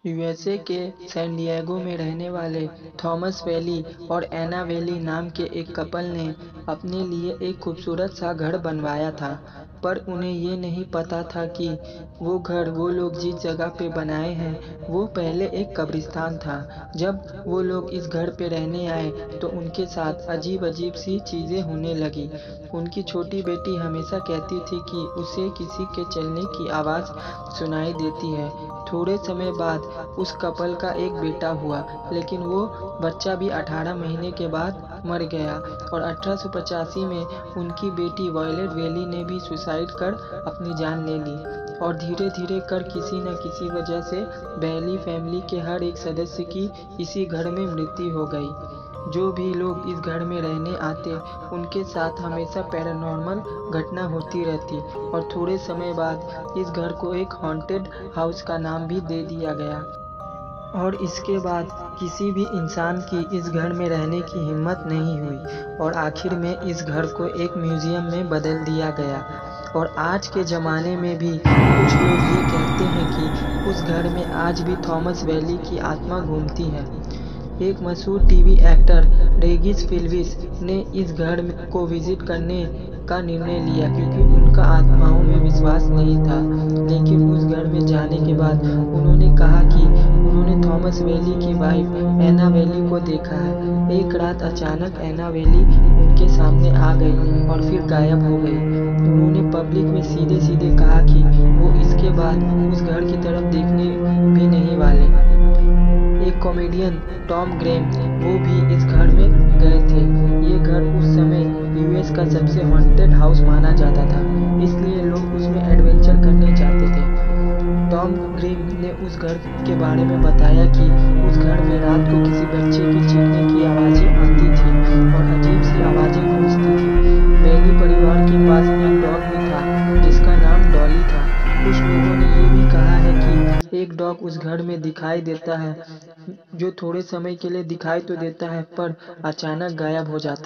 USA के San Diego में रहने वाले थॉमस वेली और एना वेली नाम के एक कपल ने अपने लिए एक खूबसूरत सा घर बनवाया था। पर उन्हें ये नहीं पता था कि वो घर वो लोग जिस जगह पे बनाए हैं वो पहले एक कब्रिस्तान था। जब वो लोग इस घर पे रहने आए तो उनके साथ अजीब अजीब सी चीज़ें होने लगी। उनकी छोटी बेटी हमेशा कहती थी कि उसे किसी के चलने की आवाज़ सुनाई देती है। थोड़े समय बाद उस कपल का एक बेटा हुआ, लेकिन वो बच्चा भी 18 महीने के बाद मर गया और 1885 में उनकी बेटी वॉयलेट वेली ने भी सुसाइड कर अपनी जान ले ली। और धीरे धीरे कर किसी न किसी वजह से वेली फैमिली के हर एक सदस्य की इसी घर में मृत्यु हो गई। जो भी लोग इस घर में रहने आते उनके साथ हमेशा पैरानॉर्मल घटना होती रहती और थोड़े समय बाद इस घर को एक हॉन्टेड हाउस का नाम भी दे दिया गया। और इसके बाद किसी भी इंसान की इस घर में रहने की हिम्मत नहीं हुई और आखिर में इस घर को एक म्यूजियम में बदल दिया गया। और आज के ज़माने में भी कुछ लोग ये कहते हैं कि उस घर में आज भी थॉमस वेली की आत्मा घूमती है। एक मशहूर टीवी एक्टर रेगिस फिल्विस ने इस घर को विजिट करने का निर्णय लिया क्योंकि उनका आत्माओं में विश्वास नहीं था। लेकिन उस घर में जाने के बाद उन्होंने कहा कि उन्होंने थॉमस वेली की वाइफ एना वेली को देखा है। एक रात अचानक एना वेली उनके सामने आ गई और फिर गायब हो गई। उन्होंने पब्लिक में सीधे सीधे कहा कि वो इसके बाद उस घर की तरफ देखने भी नहीं वाले। एक कॉमेडियन टॉम ग्रेम वो भी इस घर में गए थे। ये घर उस समय यूएस का सबसे हॉन्टेड हाउस माना जाता था, इसलिए लोग उसमें एडवेंचर करने जाते थे। टॉम ग्रेम ने उस घर के बारे में बताया कि उस घर में रात को किसी बच्चे के चीखने की आवाज़ें आती थी और अजीब सी आवाज़ें गूंजती थी। वेली परिवार के पास एक डॉग भी था जिसका नाम डॉली था। कुछ लोगों ने ये भी कहा है कि एक डॉग उस घर में दिखाई देता है जो थोड़े समय के लिए दिखाई तो देता है पर अचानक गायब हो जाता है।